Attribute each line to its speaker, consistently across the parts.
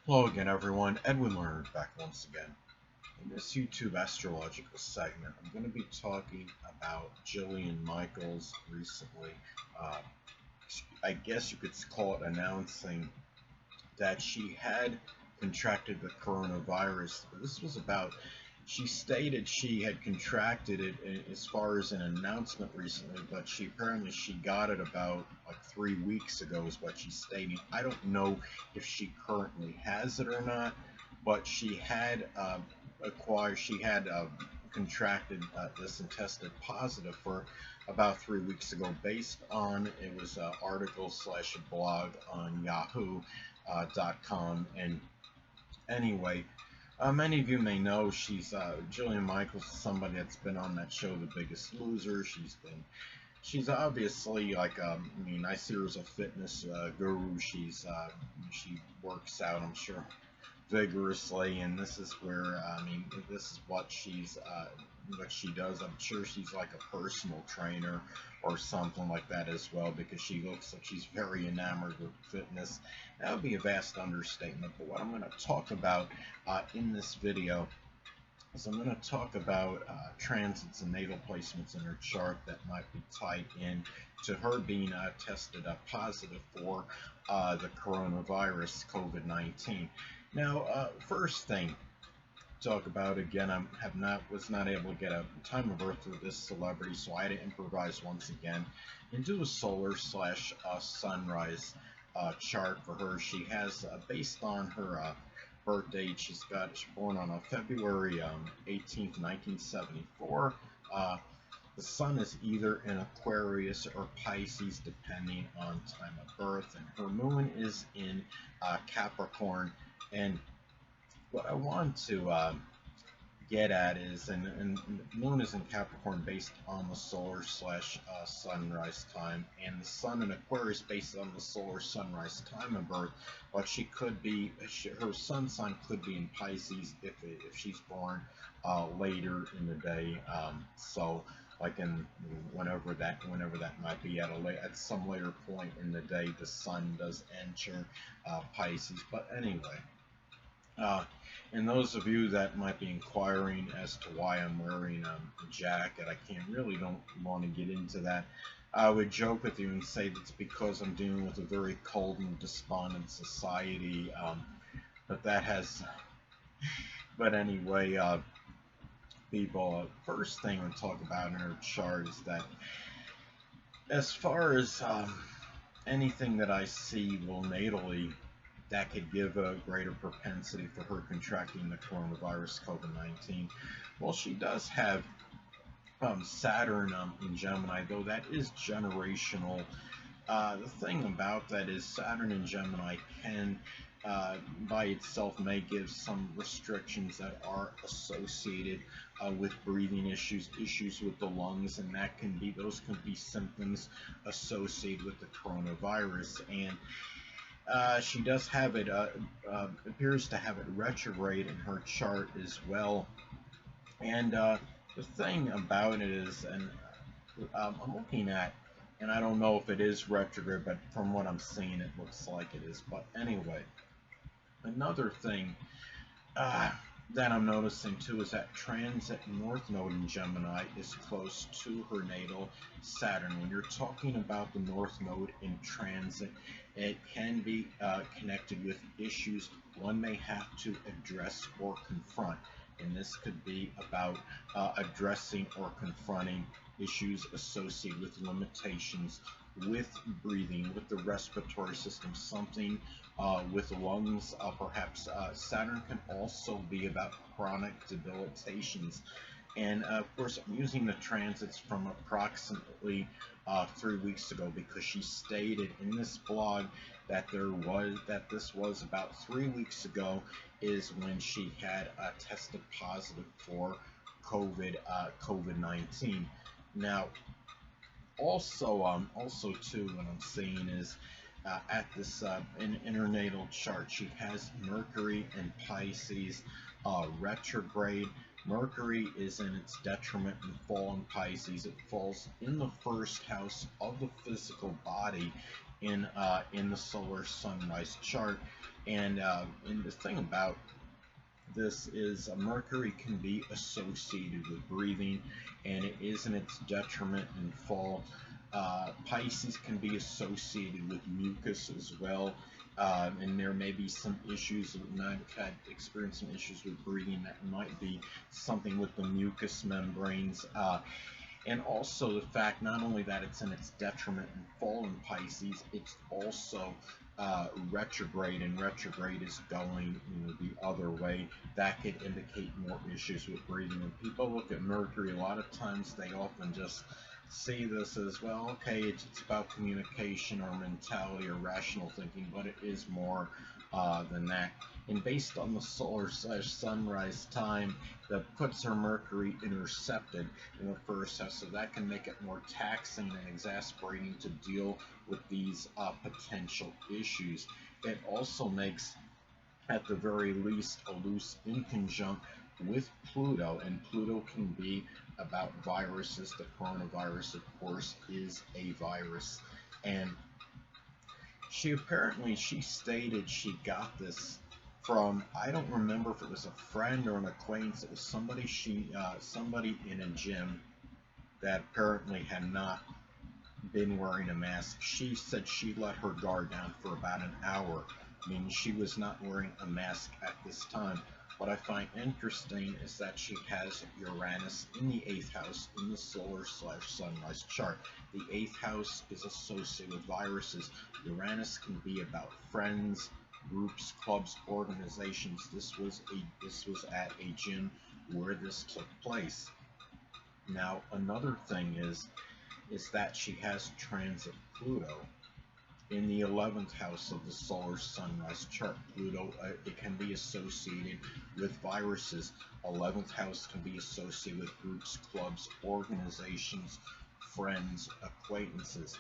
Speaker 1: Hello again, everyone. Edwin Learnard back once again. In this YouTube astrological segment, I'm going to be talking about Jillian Michaels recently. Uh, I guess you could call it announcing that she had contracted the coronavirus. This was about, she stated she had contracted it as far as an announcement recently, but she got it about like 3 weeks ago, is what she's stating. I don't know if she currently has it or not, but she had contracted this and tested positive for about 3 weeks ago, based on it was an article slash blog on Yahoo.com. And anyway, many of you may know Jillian Michaels is somebody that's been on that show, The Biggest Loser. She's obviously like I see her as a fitness guru. She works out, I'm sure, vigorously, and this is where this is what she does. I'm sure she's like a personal trainer or something like that as well, because she looks like she's very enamored with fitness. That would be a vast understatement. But what I'm going to talk about in this video is I'm going to talk about transits and natal placements in her chart that might be tied in to her being tested positive for the coronavirus, COVID-19. Now, first thing to talk about, again, was not able to get a time of birth of this celebrity, so I had to improvise once again and do a solar slash sunrise chart for her. She has, based on her birth date, she's born on February 18th, 1974. The sun is either in Aquarius or Pisces, depending on time of birth, and her moon is in Capricorn. And what I want to get at is, and moon is in Capricorn based on the solar slash sunrise time, and the sun in Aquarius based on the solar sunrise time of birth. But her sun sign could be in Pisces if she's born later in the day. So like in whenever that might be at some later point in the day, the sun does enter Pisces. But anyway. Uh, and those of you that might be inquiring as to why I'm wearing a jacket, don't want to get into that. I would joke with you and say that's because I'm dealing with a very cold and despondent society. But that has, but anyway, people, first thing I talk about in her chart is that as far as anything that I see natally that could give a greater propensity for her contracting the coronavirus, COVID-19. Well, she does have Saturn in Gemini, though that is generational. The thing about that is Saturn in Gemini can, by itself, may give some restrictions that are associated with breathing issues with the lungs, and those can be symptoms associated with the coronavirus. And she does have it, appears to have it retrograde in her chart as well. And the thing about it is, and I'm looking at, and I don't know if it is retrograde, but from what I'm seeing, it looks like it is. But anyway, another thing that I'm noticing too is that transit North Node in Gemini is close to her natal Saturn. When you're talking about the North Node in transit, it can be connected with issues one may have to address or confront. And this could be about addressing or confronting issues associated with limitations with breathing, with the respiratory system, something with lungs, perhaps. Saturn can also be about chronic debilitations. And of course, I'm using the transits from approximately 3 weeks ago, because she stated in this blog that this was about 3 weeks ago is when she had tested positive for COVID-19. Now, also too, what I'm seeing is at this in her natal chart, she has Mercury in Pisces retrograde. Mercury is in its detriment and fall in Pisces. It falls in the first house of the physical body in the solar sunrise chart. And the thing about this is Mercury can be associated with breathing, and it is in its detriment in fall. Pisces can be associated with mucus as well, and there may be some issues that might have experienced some issues with breathing. That might be something with the mucous membranes. And also the fact not only that it's in its detriment in fall in Pisces, it's also retrograde, and retrograde is going the other way. That could indicate more issues with breathing. When people look at Mercury, a lot of times they often just see this as, well, okay, it's about communication or mentality or rational thinking, but it is more than that. And based on the solar/sunrise time, that puts her Mercury intercepted in the first house, so that can make it more taxing and exasperating to deal with these potential issues. It also makes, at the very least, a loose inconjunct with Pluto, and Pluto can be about viruses. The coronavirus, of course, is a virus, and she stated she got this from, I don't remember if it was a friend or an acquaintance. It was somebody in a gym that apparently had not been wearing a mask. She said she let her guard down for about an hour. I mean, she was not wearing a mask at this time. What I find interesting is that she has Uranus in the 8th house in the solar/sunrise chart. The 8th house is associated with viruses. Uranus can be about friends, groups, clubs, organizations. This was at a gym where this took place. Now, another thing is that she has transit Pluto in the 11th house of the solar sunrise chart. Pluto, it can be associated with viruses. 11th house can be associated with groups, clubs, organizations, friends, acquaintances.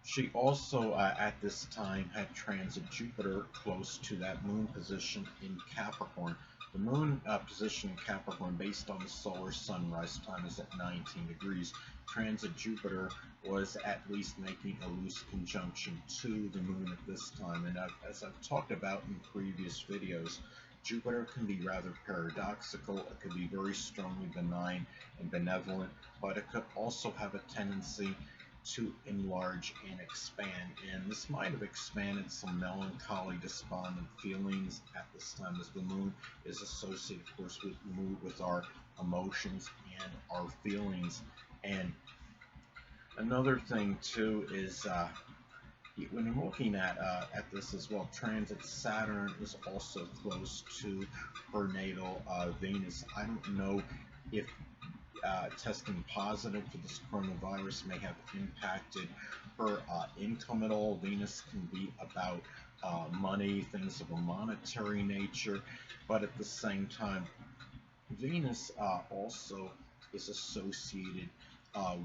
Speaker 1: She also, at this time, had transit Jupiter close to that moon position in Capricorn. The moon position in Capricorn, based on the solar sunrise time, is at 19 degrees. Transit Jupiter was at least making a loose conjunction to the moon at this time. And as I've talked about in previous videos, Jupiter can be rather paradoxical. It can be very strongly benign and benevolent, but it could also have a tendency to enlarge and expand, and this might have expanded some melancholy, despondent feelings at this time, as the moon is associated, of course, with our emotions and our feelings. And another thing too is when you're looking at this as well, transit Saturn is also close to her natal Venus. I don't know if testing positive for this coronavirus may have impacted her income at all. Venus can be about money, things of a monetary nature, but at the same time, Venus also is associated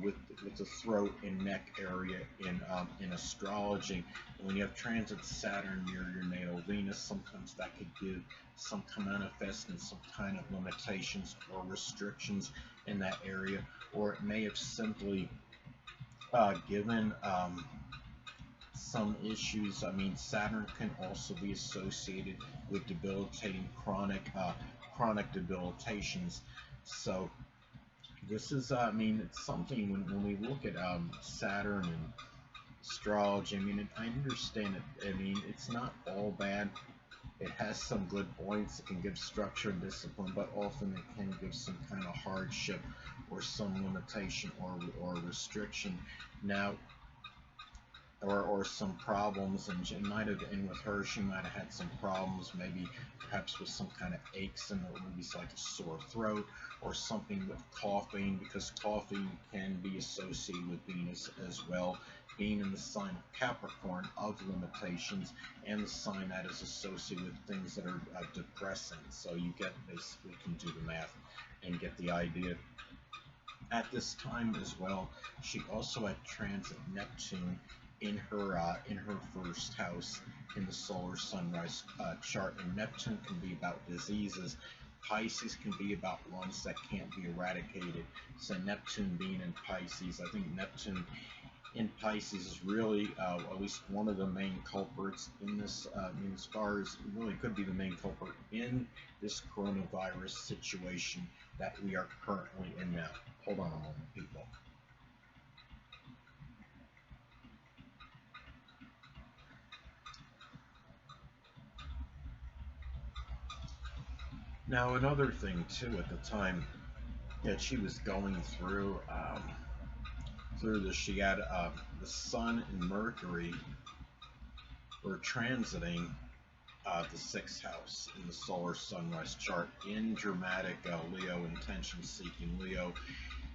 Speaker 1: with the throat and neck area in astrology. And when you have transit Saturn near your natal Venus, sometimes that could give some kind of manifest and some kind of limitations or restrictions in that area, or it may have simply given some issues. I mean, Saturn can also be associated with debilitating chronic debilitations. So this is, I mean, it's something when we look at Saturn and astrology. I mean, I understand it. I mean, it's not all bad. It has some good points. It can give structure and discipline, but often it can give some kind of hardship or some limitation or restriction. Now, or some problems, and it might have been with her, she might have had some problems, maybe perhaps with some kind of aches in the, maybe like a sore throat or something with coughing, because coughing can be associated with Venus as well, being in the sign of Capricorn of limitations, and the sign that is associated with things that are depressing. So you get, basically can do the math and get the idea. At this time as well, she also had transit Neptune in her first house in the solar sunrise chart, and Neptune can be about diseases. Pisces can be about ones that can't be eradicated. So Neptune being in Pisces, I think Neptune in Pisces is really at least one of the main culprits in this, as far as really could be the main culprit in this coronavirus situation that we are currently in now. Hold on a moment, people. Now, another thing too, at the time that she was going through this, she had the Sun and Mercury were transiting the sixth house in the solar sunrise chart in dramatic Leo, intention-seeking Leo.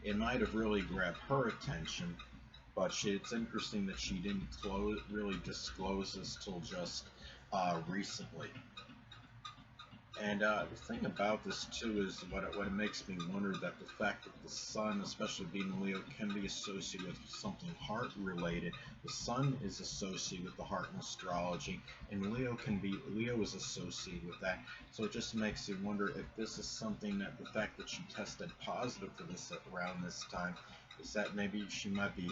Speaker 1: It might have really grabbed her attention, but it's interesting that she didn't really disclose this till just recently. And the thing about this too is what it makes me wonder, that the fact that the Sun, especially being Leo, can be associated with something heart related. The Sun is associated with the heart in astrology, and Leo is associated with that. So it just makes you wonder if this is something that the fact that she tested positive for this around this time is that maybe she might be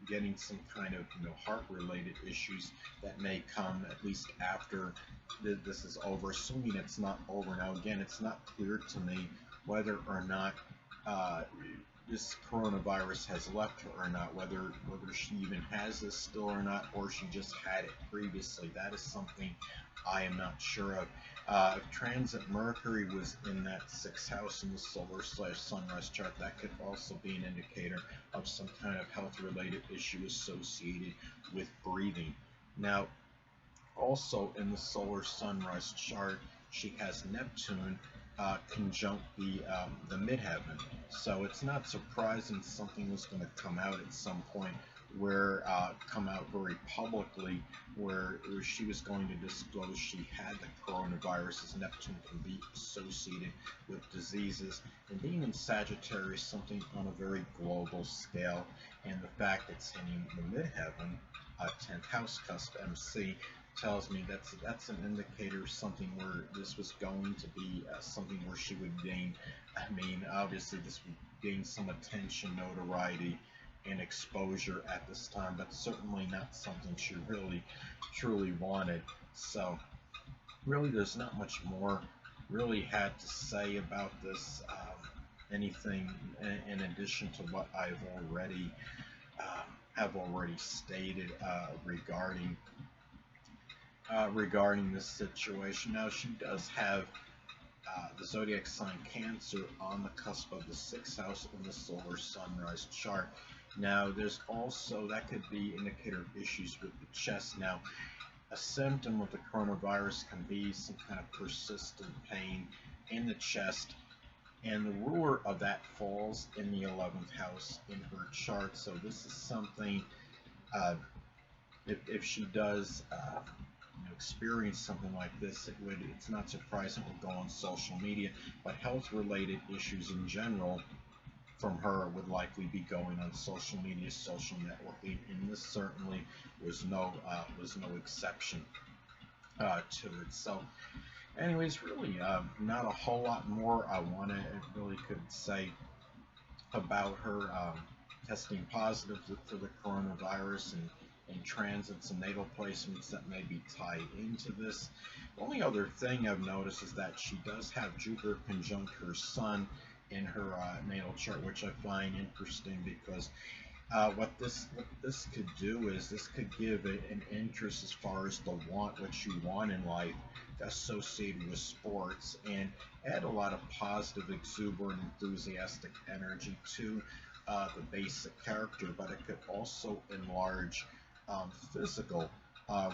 Speaker 1: getting some kind of heart related issues that may come at least after this is over, assuming it's not over. Now again, it's not clear to me whether or not this coronavirus has left her or not, whether she even has this still or not, or she just had it previously. That is something I am not sure of. If transit Mercury was in that sixth house in the solar/sunrise chart, that could also be an indicator of some kind of health-related issue associated with breathing. Now, also in the solar sunrise chart, she has Neptune conjunct the midheaven. So it's not surprising something was going to come out at some point, where come out very publicly, where she was going to disclose she had the coronavirus, as Neptune can be associated with diseases, and being in Sagittarius, something on a very global scale, and the fact it's hitting the midheaven, 10th house cusp MC, tells me that's an indicator of something where this was going to be something where she would gain, obviously this would gain some attention, notoriety, and exposure at this time, but certainly not something she really truly wanted. So really there's not much more really had to say about this, anything in addition to what I've already stated regarding this situation. Now, she does have the zodiac sign Cancer on the cusp of the sixth house in the solar sunrise chart. Now, there's also, that could be indicator of issues with the chest. Now, a symptom of the coronavirus can be some kind of persistent pain in the chest, and the ruler of that falls in the 11th house in her chart. So this is something, if she does experience something like this, it's not surprising it would go on social media, but health-related issues in general from her would likely be going on social media, social networking, and this certainly was no exception to it. So anyways, really not a whole lot more I really could say about her testing positive for the coronavirus, and transits and natal placements that may be tied into this. The only other thing I've noticed is that she does have Jupiter conjunct her Sun in her natal chart, which I find interesting, because what this could do is this could give an interest as far as what you want in life associated with sports, and add a lot of positive, exuberant, enthusiastic energy to the basic character, but it could also enlarge physical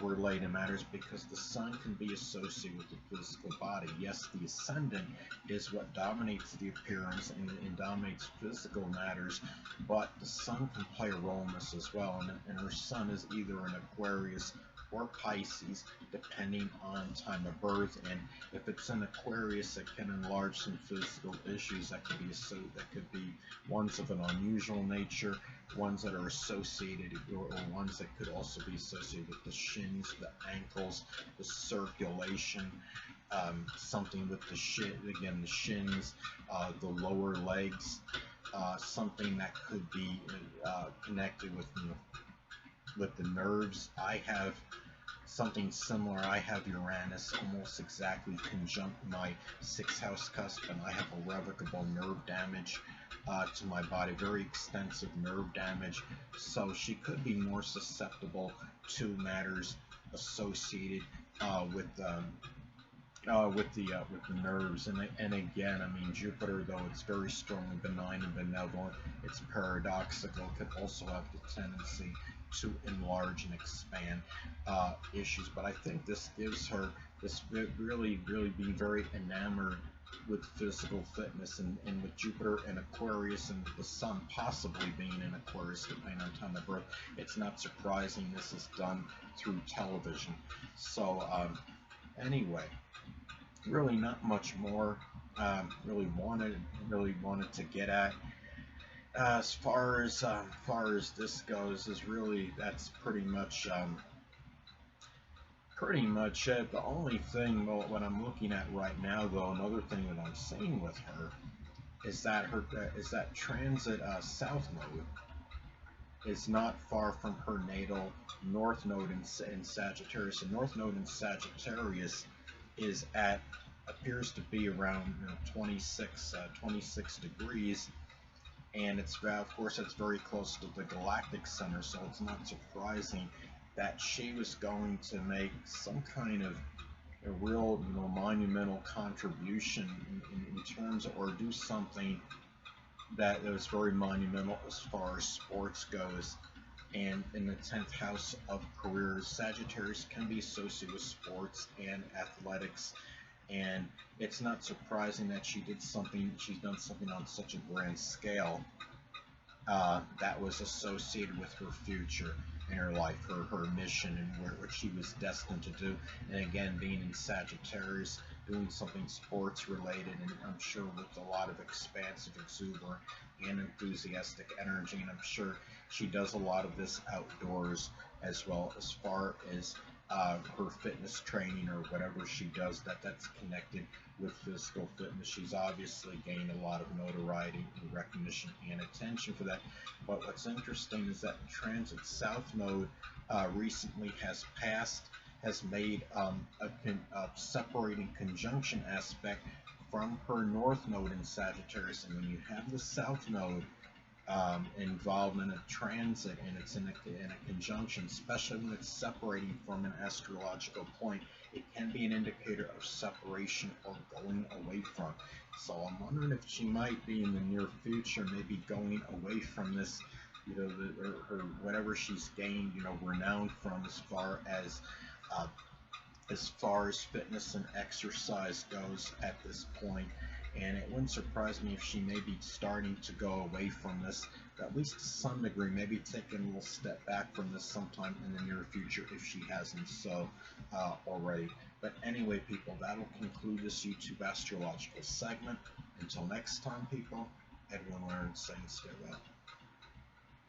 Speaker 1: related matters, because the Sun can be associated with the physical body. Yes, the ascendant is what dominates the appearance and dominates physical matters, but the Sun can play a role in this as well, and her Sun is either an Aquarius or Pisces, depending on time of birth. And if it's an Aquarius, it can enlarge some physical issues that could be ones of an unusual nature, ones that are associated, or ones that could also be associated with the shins, the ankles, the circulation, something with the shins, the lower legs, something that could be connected with with the nerves, I have something similar. I have Uranus almost exactly conjunct my sixth house cusp, and I have irrevocable nerve damage to my body, very extensive nerve damage. So she could be more susceptible to matters associated with with the nerves. And again, I mean, Jupiter, though it's very strongly benign and benevolent, it's paradoxical, could also have the tendency to enlarge and expand issues. But I think this gives her this really being very enamored with physical fitness, and with Jupiter and Aquarius and the Sun possibly being in Aquarius depending on time of birth, it's not surprising this is done through television. So anyway, really not much more really wanted to get at as far as this goes is really that's pretty much it. The only thing, well, what I'm looking at right now, though, another thing that I'm seeing with her is that transit south node is not far from her natal north node in Sagittarius. The north node in Sagittarius is at appears to be around 26 degrees, and it's of course it's very close to the galactic center, so it's not surprising that she was going to make some kind of a real monumental contribution in terms of, or do something that was very monumental as far as sports goes. And in the 10th house of careers, Sagittarius can be associated with sports and athletics, and it's not surprising that she's done something on such a grand scale that was associated with her future in her life, her mission, and what she was destined to do. And again, being in Sagittarius, doing something sports related, and I'm sure with a lot of expansive, exuberant, and enthusiastic energy. And I'm sure she does a lot of this outdoors as well, as far as her fitness training or whatever she does that's connected with physical fitness. She's obviously gained a lot of notoriety and recognition and attention for that. But what's interesting is that transit south node recently has made a separating conjunction aspect from her north node in Sagittarius. And when you have the south node involved in a transit, and it's in a conjunction, especially when it's separating from an astrological point, it can be an indicator of separation or going away from. So I'm wondering if she might be in the near future, maybe going away from this, or whatever she's gained, renowned from as far as fitness and exercise goes at this point. And it wouldn't surprise me if she may be starting to go away from this, at least to some degree, maybe taking a little step back from this sometime in the near future if she hasn't so already. But anyway, people, that'll conclude this YouTube astrological segment. Until next time, people, Edwin Learnard saying stay well.